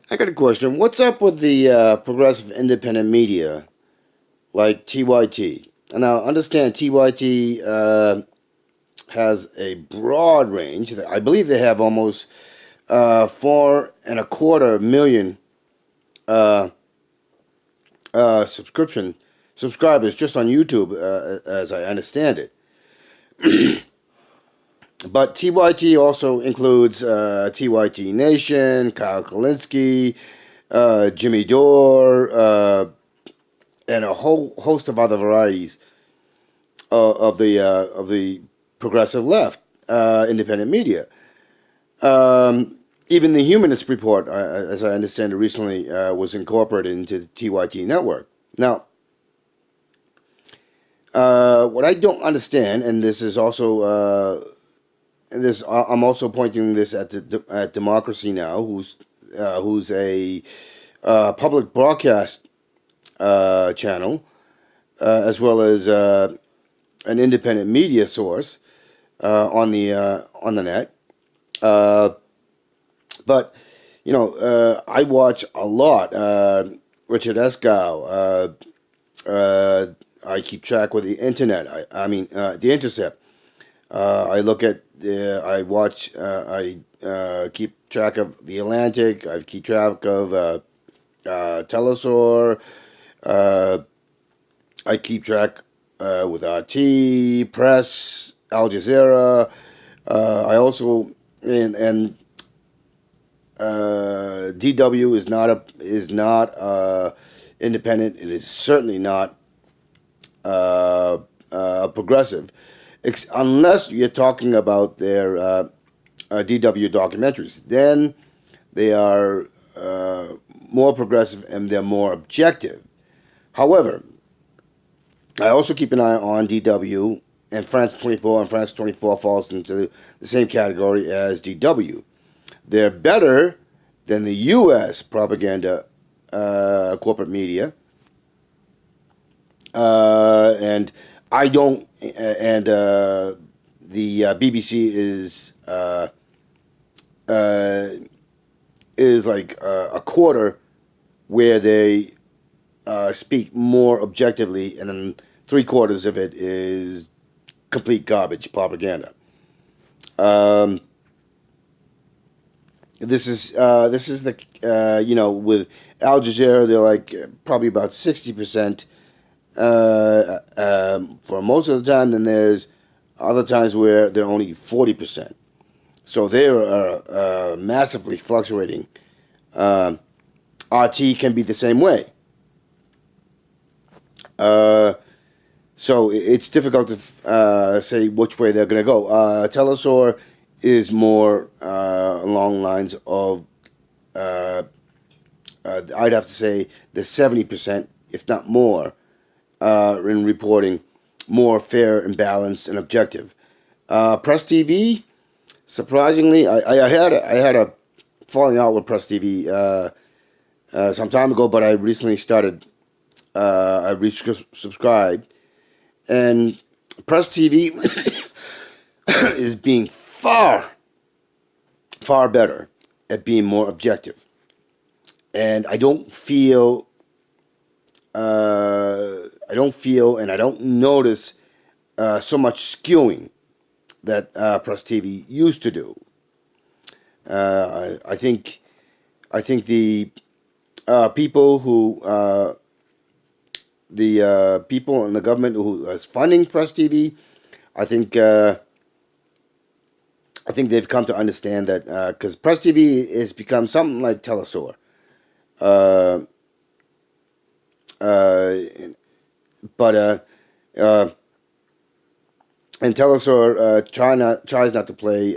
I got a question. What's up with the progressive independent media like TYT? And now, understand TYT has a broad range. I believe they have almost 4.25 million uh, subscribers just on YouTube, as I understand it. But TYT also includes TYT Nation, Kyle Kalinske, Jimmy Dore, and a whole host of other varieties of the progressive left, independent media. Even the Humanist Report, as I understand it, recently was incorporated into the TYT network. Now, what I don't understand, and this is also I'm also pointing this at Democracy Now, who's a public broadcast channel, as well as an independent media source on the net. But I watch a lot. Richard Escow. I keep track with the internet. I mean the Intercept. I look at. I watch. I keep track of the Atlantic. I keep track of Telesur. Uh, I keep track with RT, Press, Al Jazeera. I also and DW is not independent. It is certainly not progressive, unless you're talking about their DW documentaries. Then they are more progressive and they're more objective. However, I also keep an eye on DW and France 24, and France 24 falls into the same category as DW. They're better than the U.S. propaganda corporate media, and I don't. And the BBC uh, is like a quarter where they speak more objectively, and then three-quarters of it is complete garbage propaganda. Um, this is the with Al Jazeera, they're like probably about 60% for most of the time. Then there's other times where they're only 40%. So they are massively fluctuating. RT can be the same way. Uh, so it's difficult to say which way they're going to go. Telesur is more along lines of, I'd have to say, the 70%, if not more, in reporting more fair and balanced and objective. Press TV, surprisingly, I had a falling out with Press TV some time ago, but I recently started. I resubscribed, and Press TV is being far better at being more objective, and and I don't notice so much skewing that Press TV used to do. I think the people who the people in the government who is funding Press TV, I think I think they've come to understand that because Press TV has become something like Telesur. Uh, uh, but uh, and Telesur tries not to play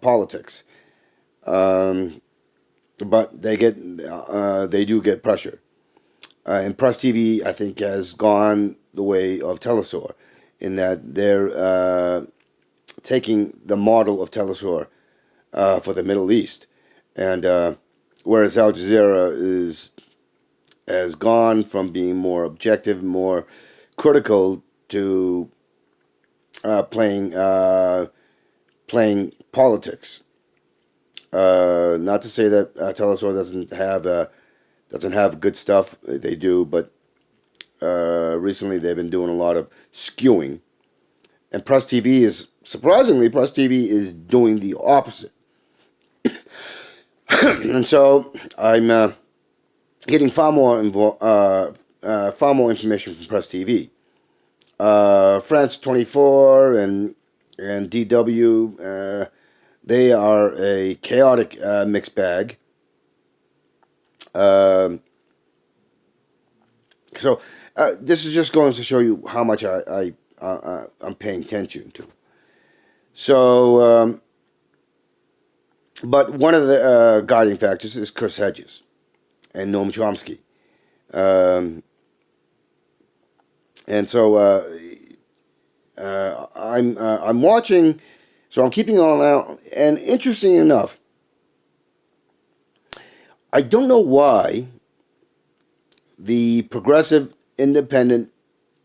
politics, but they do get pressure. And Press TV, I think, has gone the way of Telesur, in that they're taking the model of Telesur for the Middle East, and whereas Al Jazeera has gone from being more objective, more critical, to playing politics. Not to say that Telesur doesn't have good stuff. They do, but recently they've been doing a lot of skewing, and Press TV is doing the opposite. And so I'm getting far more information from Press TV. France 24 and DW, they are a chaotic mixed bag. So this is just going to show you how much I'm paying attention to. So, but one of the guiding factors is Chris Hedges and Noam Chomsky. And so I'm watching, so I'm keeping on out. And interesting enough, I don't know why the progressive, independent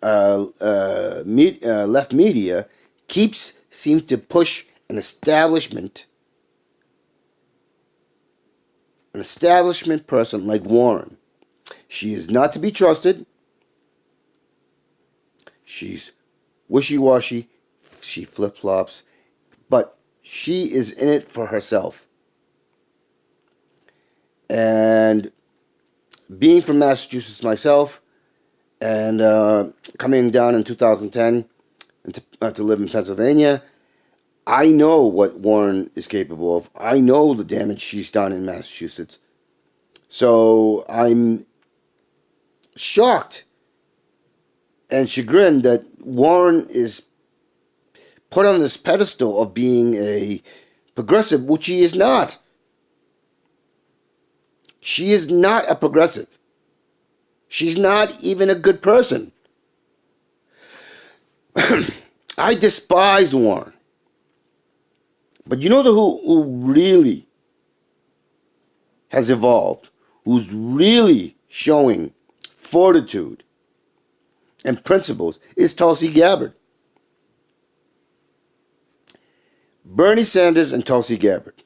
left media seems to push an establishment person like Warren. She is not to be trusted. She's wishy-washy. She flip-flops. But she is in it for herself. And being from Massachusetts myself, and coming down in 2010 to live in Pennsylvania, I know what Warren is capable of. I know the damage she's done in Massachusetts. So I'm shocked and chagrined that Warren is put on this pedestal of being a progressive, which she is not. She is not a progressive. She's not even a good person. I despise Warren. But you know who really has evolved, who's really showing fortitude and principles, is Tulsie Gabbard. Bernie Sanders and Tulsie Gabbard.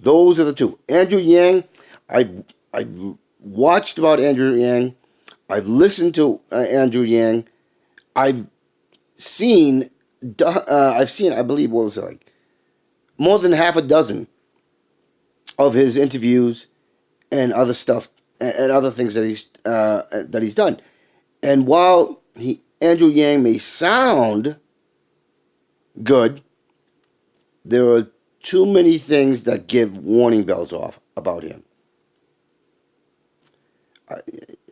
Those are the two. Andrew Yang, I've watched about Andrew Yang. I've listened to Andrew Yang. I've seen, I believe, what was it like? More than half a dozen of his interviews and other stuff and other things that he's done. And while Andrew Yang may sound good, there are too many things that give warning bells off about him.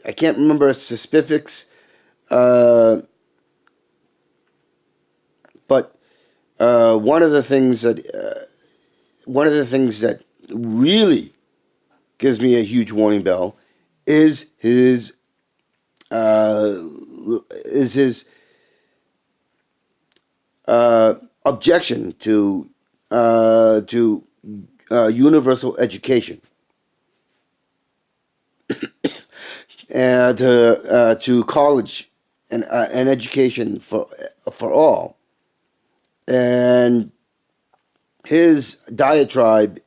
I can't remember specifics, but one of the things that really gives me a huge warning bell is his objection to universal education and to college and education for all. And his diatribe,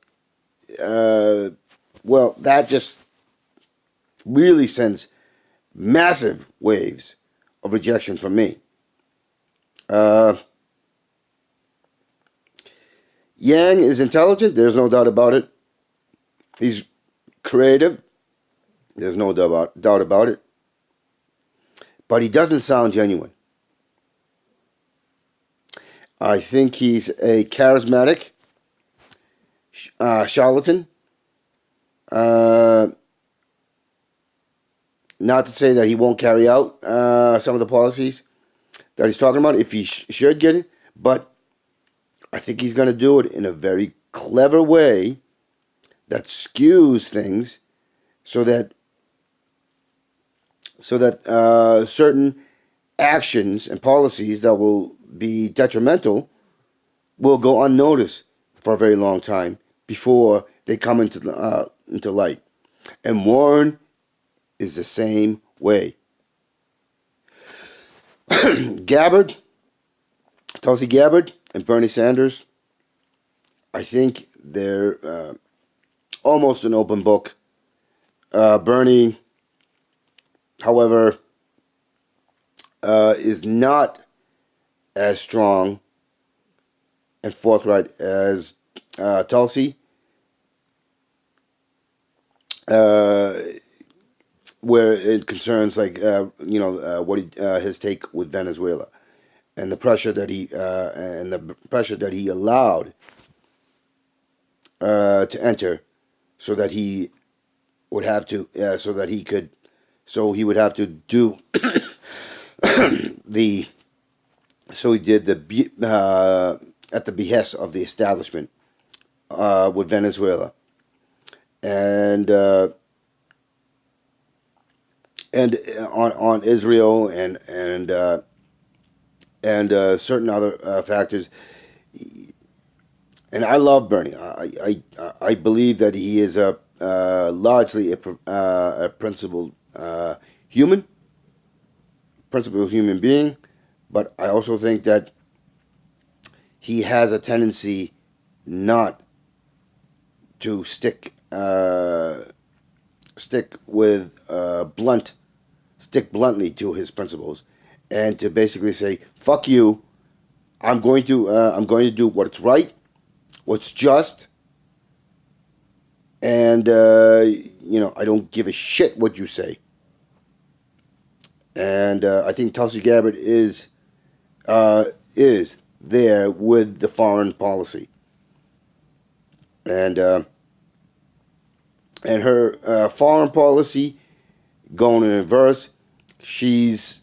well, that just really sends massive waves of rejection from me. Yang is intelligent, there's no doubt about it. He's creative, there's no doubt about it. But he doesn't sound genuine. I think he's a charismatic charlatan. Not to say that he won't carry out some of the policies that he's talking about, if he should get it, but I think he's going to do it in a very clever way that skews things so that certain actions and policies that will be detrimental will go unnoticed for a very long time before they come into light. And Warren is the same way. Tulsie Gabbard and Bernie Sanders, I think they're almost an open book. Bernie, however, is not as strong and forthright as Tulsie, uh, where it concerns what his take with Venezuela and the pressure that he allowed to enter, so that he would have to he would have to do the so he did at the behest of the establishment with Venezuela, and on Israel and certain other factors. And I love Bernie. I believe that he is a largely a human, principled human being, but I also think that he has a tendency not to stick bluntly to his principles, and to basically say "fuck you." I'm going to do what's right, what's just, and I don't give a shit what you say. And I think Tulsi Gabbard is there with the foreign policy, and her foreign policy going in reverse. She's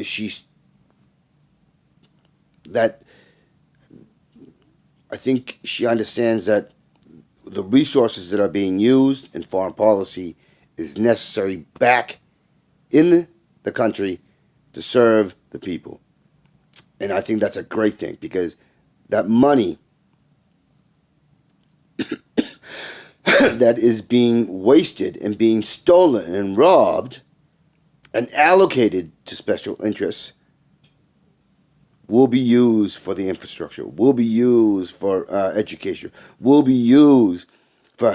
she's that I think she understands that the resources that are being used in foreign policy is necessary back in the country to serve the people. And I think that's a great thing, because that money that is being wasted and being stolen and robbed and allocated to special interests will be used for the infrastructure, will be used for education, will be used for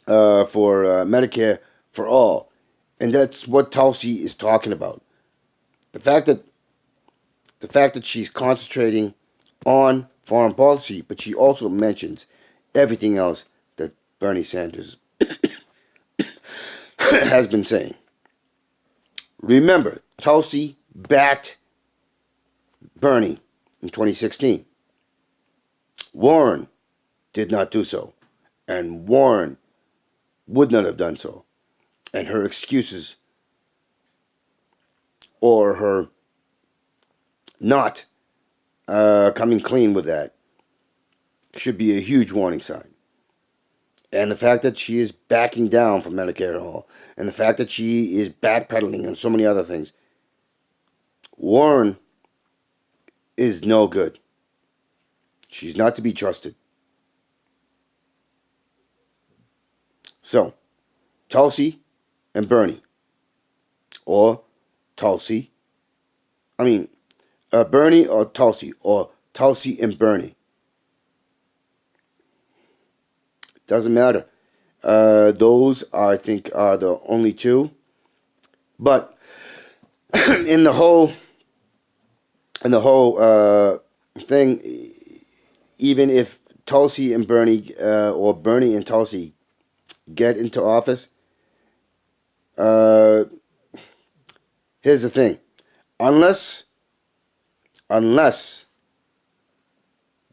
Medicare for all, and that's what Tulsi is talking about. The fact that she's concentrating on foreign policy, but she also mentions everything else that Bernie Sanders has been saying. Remember, Tulsi backed Bernie in 2016. Warren did not do so, and Warren would not have done so. And her excuses, or her not coming clean with that, should be a huge warning sign. And the fact that she is backing down from Medicare at all, and the fact that she is backpedaling on so many other things, Warren is no good. She's not to be trusted. So, Tulsi and Bernie, or Tulsi, Bernie or Tulsi and Bernie. Doesn't matter. Those, I think, are the only two. But in the whole thing, even if Tulsi and Bernie, or Bernie and Tulsi, get into office, here's the thing: unless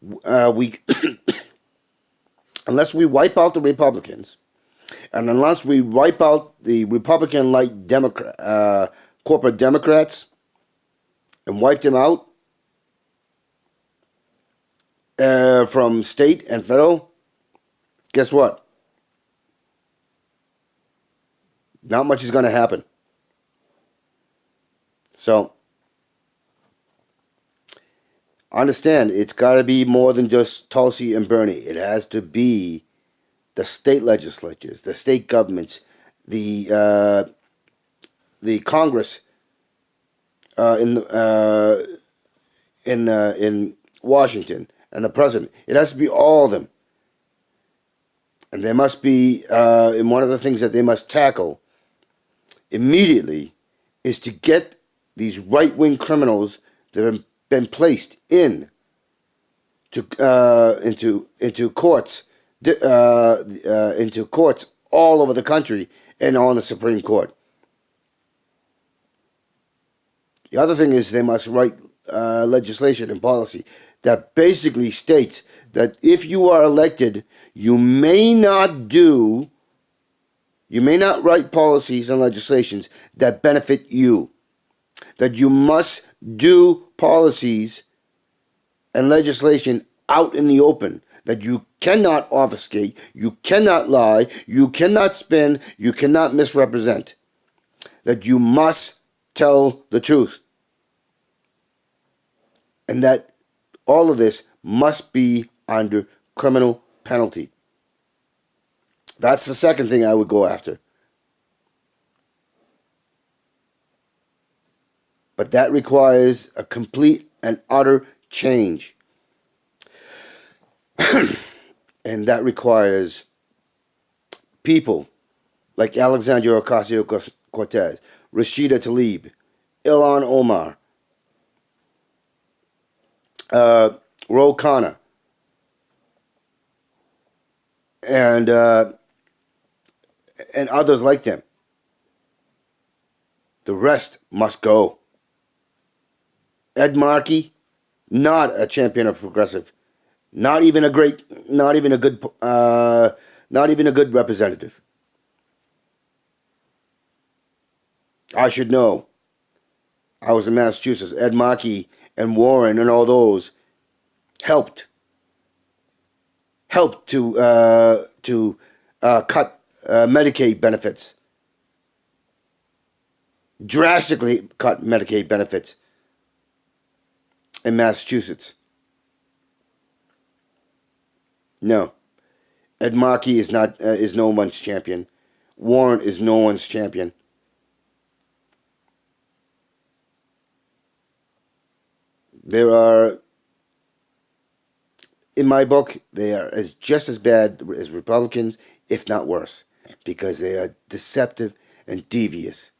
we unless we wipe out the Republicans, and unless we wipe out the Republican-like corporate Democrats, and wipe them out from state and federal, guess what? Not much is going to happen. So, understand, it's got to be more than just Tulsi and Bernie. It has to be the state legislatures, the state governments, the Congress, in Washington and the president. It has to be all of them, and there must be. And one of the things that they must tackle immediately is to get these right-wing criminals that have been placed into courts into courts all over the country and on the Supreme Court. The other thing is they must write legislation and policy that basically states that if you are elected, you may not write policies and legislations that benefit you. That you must do policies and legislation out in the open. That you cannot obfuscate, you cannot lie, you cannot spin, you cannot misrepresent. That you must tell the truth. And that all of this must be under criminal penalty. That's the second thing I would go after. But that requires a complete and utter change. And that requires people like Alexandria Ocasio-Cortez, Rashida Tlaib, Ilhan Omar, Ro Khanna, and others like them. The rest must go. Ed Markey, not a champion of progressive, not even a good representative. I should know. I was in Massachusetts. Ed Markey and Warren and all those helped to cut Medicaid benefits, drastically cut Medicaid benefits in Massachusetts. No, Ed Markey is no one's champion. Warren is no one's champion. There are, in my book, they are just as bad as Republicans, if not worse, because they are deceptive and devious.